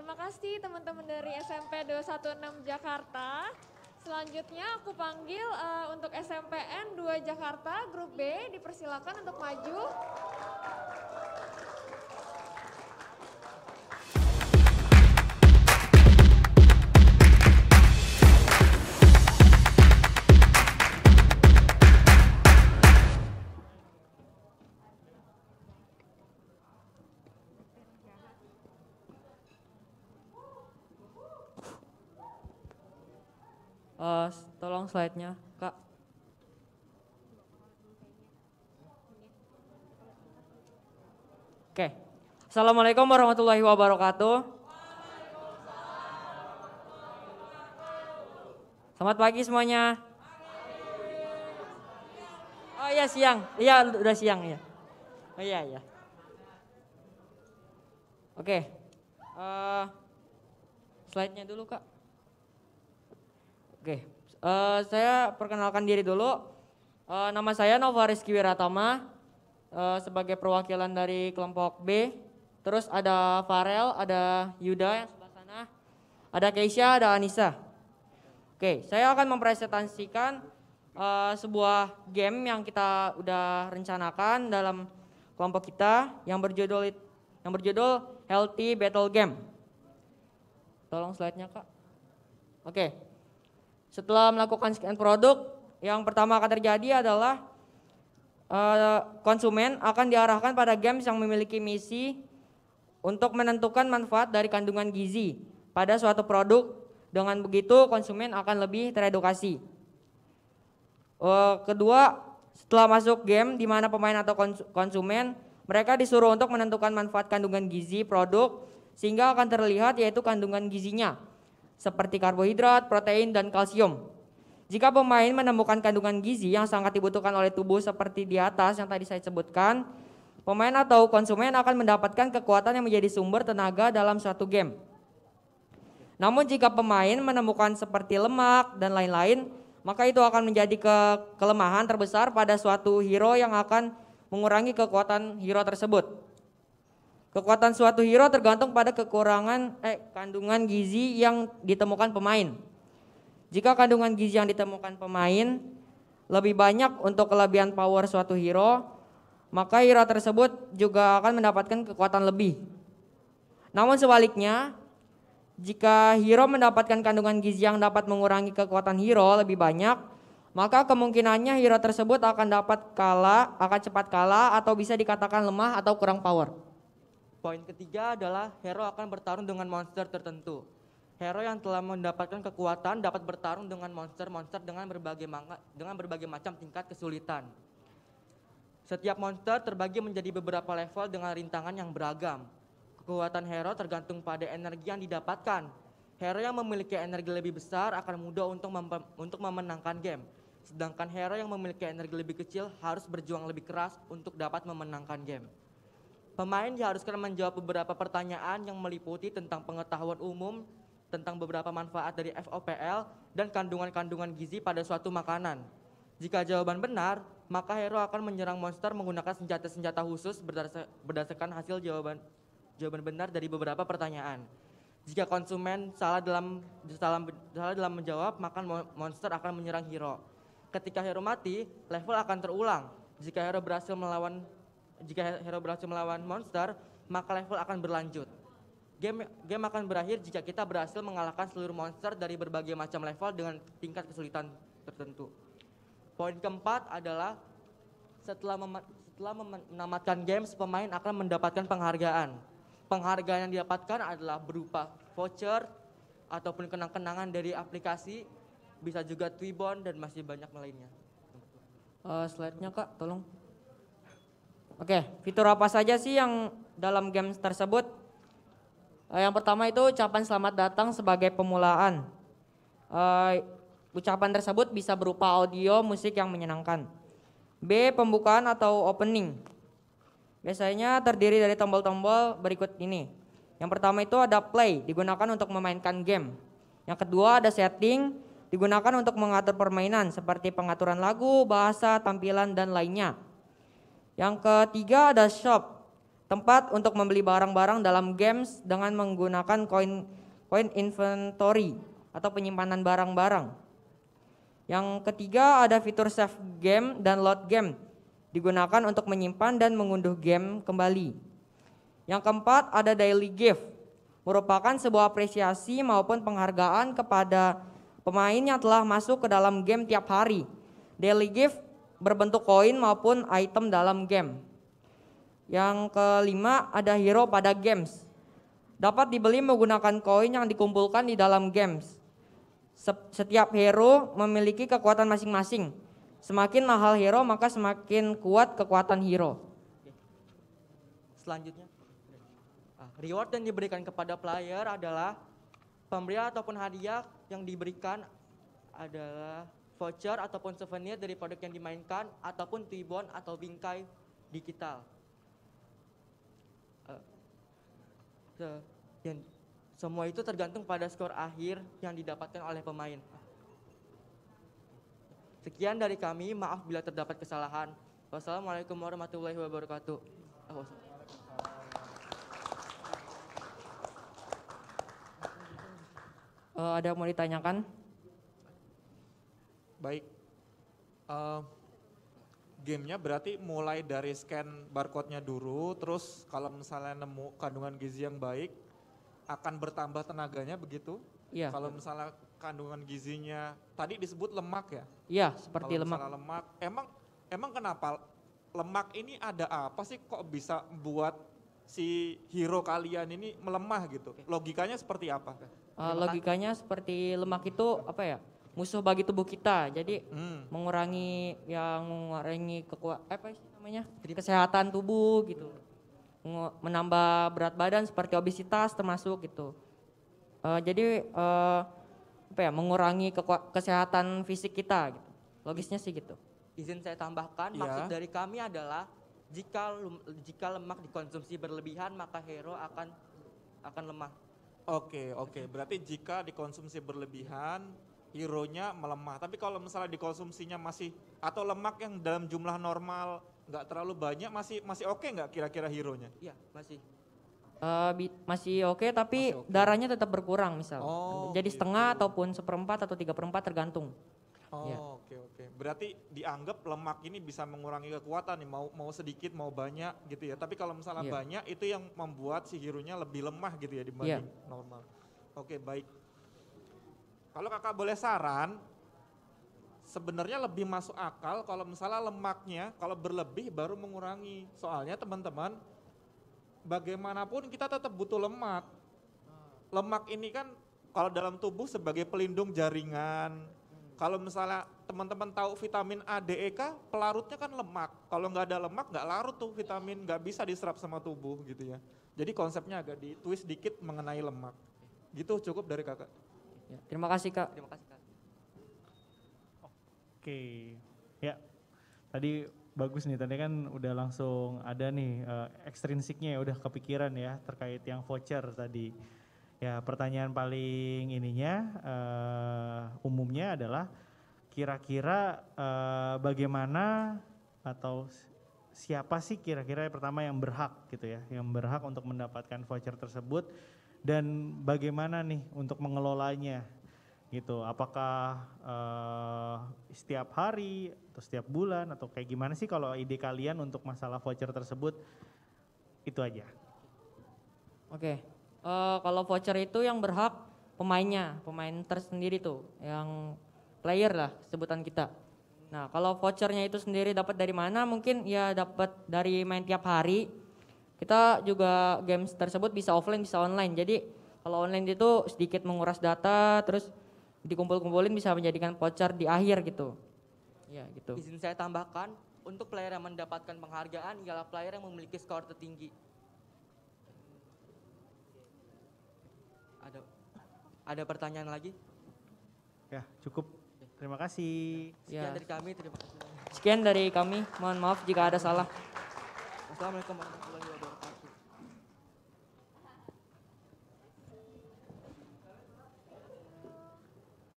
Terima kasih teman-teman dari SMP 216 Jakarta. Selanjutnya aku panggil untuk SMPN 2 Jakarta, grup B, dipersilakan untuk maju. Tolong slide-nya, Kak. Oke. Assalamualaikum warahmatullahi wabarakatuh. Selamat pagi semuanya. Oh iya siang. Iya udah siang ya. Oh iya. Oke. Slide-nya dulu, Kak. Oke, saya perkenalkan diri dulu. Nama saya Nova Rizky Wiratama, sebagai perwakilan dari kelompok B. Terus ada Farel, ada Yuda yang sebelah sana, ada Keisha, ada Anissa. Oke, saya akan mempresentasikan sebuah game yang kita udah rencanakan dalam kelompok kita yang berjudul Healthy Battle Game. Tolong slide-nya, Kak. Oke. Setelah melakukan scan produk, yang pertama akan terjadi adalah konsumen akan diarahkan pada games yang memiliki misi untuk menentukan manfaat dari kandungan gizi pada suatu produk. Dengan begitu konsumen akan lebih teredukasi. Kedua, setelah masuk game di mana pemain atau konsumen mereka disuruh untuk menentukan manfaat kandungan gizi produk sehingga akan terlihat yaitu kandungan gizinya, seperti karbohidrat, protein, dan kalsium. Jika pemain menemukan kandungan gizi yang sangat dibutuhkan oleh tubuh seperti di atas yang tadi saya sebutkan, pemain atau konsumen akan mendapatkan kekuatan yang menjadi sumber tenaga dalam suatu game. Namun jika pemain menemukan seperti lemak dan lain-lain, maka itu akan menjadi kelemahan terbesar pada suatu hero yang akan mengurangi kekuatan hero tersebut. Kekuatan suatu hero tergantung pada kekurangan kandungan gizi yang ditemukan pemain. Jika kandungan gizi yang ditemukan pemain lebih banyak untuk kelebihan power suatu hero, maka hero tersebut juga akan mendapatkan kekuatan lebih. Namun sebaliknya, jika hero mendapatkan kandungan gizi yang dapat mengurangi kekuatan hero lebih banyak, maka kemungkinannya hero tersebut akan cepat kalah atau bisa dikatakan lemah atau kurang power. Poin ketiga adalah hero akan bertarung dengan monster tertentu. Hero yang telah mendapatkan kekuatan dapat bertarung dengan monster-monster dengan berbagai macam tingkat kesulitan. Setiap monster terbagi menjadi beberapa level dengan rintangan yang beragam. Kekuatan hero tergantung pada energi yang didapatkan. Hero yang memiliki energi lebih besar akan mudah untuk memenangkan game. Sedangkan hero yang memiliki energi lebih kecil harus berjuang lebih keras untuk dapat memenangkan game. Pemain diharuskan menjawab beberapa pertanyaan yang meliputi tentang pengetahuan umum, tentang beberapa manfaat dari FOPL, dan kandungan-kandungan gizi pada suatu makanan. Jika jawaban benar, maka hero akan menyerang monster menggunakan senjata-senjata khusus berdasarkan hasil jawaban benar dari beberapa pertanyaan. Jika konsumen salah dalam menjawab, maka monster akan menyerang hero. Ketika hero mati, level akan terulang. Jika hero berhasil melawan monster, maka level akan berlanjut. Game akan berakhir jika kita berhasil mengalahkan seluruh monster dari berbagai macam level dengan tingkat kesulitan tertentu. Poin keempat adalah setelah menamatkan games, pemain akan mendapatkan penghargaan. Penghargaan yang didapatkan adalah berupa voucher ataupun kenang-kenangan dari aplikasi, bisa juga Twibbon dan masih banyak lainnya. Slide-nya, Kak, tolong. Oke, fitur apa saja sih yang dalam games tersebut? Yang pertama itu ucapan selamat datang sebagai pemulaan. Ucapan tersebut bisa berupa audio, musik yang menyenangkan. B. Pembukaan atau opening. Biasanya terdiri dari tombol-tombol berikut ini. Yang pertama itu ada play, digunakan untuk memainkan game. Yang kedua ada setting, digunakan untuk mengatur permainan seperti pengaturan lagu, bahasa, tampilan, dan lainnya. Yang ketiga ada shop, tempat untuk membeli barang-barang dalam games dengan menggunakan koin inventory atau penyimpanan barang-barang. Yang ketiga ada fitur save game dan load game, digunakan untuk menyimpan dan mengunduh game kembali. Yang keempat ada daily gift, merupakan sebuah apresiasi maupun penghargaan kepada pemain yang telah masuk ke dalam game tiap hari. Daily gift berbentuk koin maupun item dalam game. Yang kelima ada hero pada games, dapat dibeli menggunakan koin yang dikumpulkan di dalam games. Setiap hero memiliki kekuatan masing-masing. Semakin mahal hero maka semakin kuat kekuatan hero. Selanjutnya, reward yang diberikan kepada player adalah pemberian ataupun hadiah yang diberikan adalah voucher ataupun souvenir dari produk yang dimainkan ataupun tribon atau bingkai digital. Dan semua itu tergantung pada skor akhir yang didapatkan oleh pemain. Sekian dari kami, maaf bila terdapat kesalahan. Wassalamualaikum warahmatullahi wabarakatuh. Ada yang mau ditanyakan? Baik. Gamenya berarti mulai dari scan barcode-nya dulu, terus kalau misalnya nemu kandungan gizi yang baik, akan bertambah tenaganya begitu? Iya. Kalau misalnya kandungan gizinya, tadi disebut lemak ya? Iya, seperti Kalau lemak. misalnya lemak, emang kenapa lemak ini ada apa sih kok bisa buat si hero kalian ini melemah gitu? Logikanya seperti apa? Logikanya seperti lemak itu apa ya? Musuh bagi tubuh kita. Jadi mengurangi kesehatan tubuh gitu. Menambah berat badan seperti obesitas termasuk gitu. Mengurangi kesehatan fisik kita gitu. Logisnya sih gitu. Izin saya tambahkan, Ya. maksud dari kami adalah jika lemak dikonsumsi berlebihan maka hero akan lemah. Oke. Berarti jika dikonsumsi berlebihan, hero-nya melemah. Tapi kalau misalnya dikonsumsinya masih atau lemak yang dalam jumlah normal, nggak terlalu banyak, masih oke nggak kira-kira hero-nya? Iya, masih. Masih oke, tapi Masih oke. darahnya tetap berkurang misal. Oh, Jadi gitu. setengah ataupun 1/4 atau 3/4 tergantung. Oh, Iya. oke. Berarti dianggap lemak ini bisa mengurangi kekuatan nih, mau sedikit mau banyak gitu ya. Tapi kalau misalnya Iya. banyak itu yang membuat si hero-nya lebih lemah gitu ya dibanding normal. Oke, baik. Kalau kakak boleh saran, sebenarnya lebih masuk akal kalau misalnya lemaknya kalau berlebih baru mengurangi. Soalnya teman-teman, bagaimanapun kita tetap butuh lemak. Lemak ini kan kalau dalam tubuh sebagai pelindung jaringan. Kalau misalnya teman-teman tahu vitamin A, D, E, K, pelarutnya kan lemak. Kalau nggak ada lemak nggak larut tuh vitamin, nggak bisa diserap sama tubuh gitu ya. Jadi konsepnya agak ditwist dikit mengenai lemak. Gitu cukup dari kakak. Ya, terima kasih Kak. Terima kasih, Kak. Oke, ya tadi bagus nih, tadi kan udah langsung ada nih ekstrinsiknya ya, udah kepikiran ya terkait yang voucher tadi. Ya pertanyaan paling umumnya adalah kira-kira bagaimana atau siapa sih kira-kira pertama yang berhak gitu ya, yang berhak untuk mendapatkan voucher tersebut dan bagaimana nih untuk mengelolanya gitu, apakah setiap hari atau setiap bulan atau kayak gimana sih kalau ide kalian untuk masalah voucher tersebut? Itu aja. Oke. Kalau voucher itu yang berhak pemain tersendiri tuh, yang player lah sebutan kita. Nah, kalau vouchernya itu sendiri dapat dari mana? Mungkin ya dapat dari main tiap hari. Kita juga games tersebut bisa offline, bisa online. Jadi kalau online itu sedikit menguras data, terus dikumpul-kumpulin bisa menjadikan voucher di akhir gitu. Ya gitu. Izin saya tambahkan, untuk player yang mendapatkan penghargaan ialah player yang memiliki skor tertinggi. Ada pertanyaan lagi? Ya cukup. Terima kasih. Sekian Ya. dari kami, terima kasih. Sekian dari kami. Mohon maaf jika ada salah. Wassalamualaikum warahmatullahi wabarakatuh.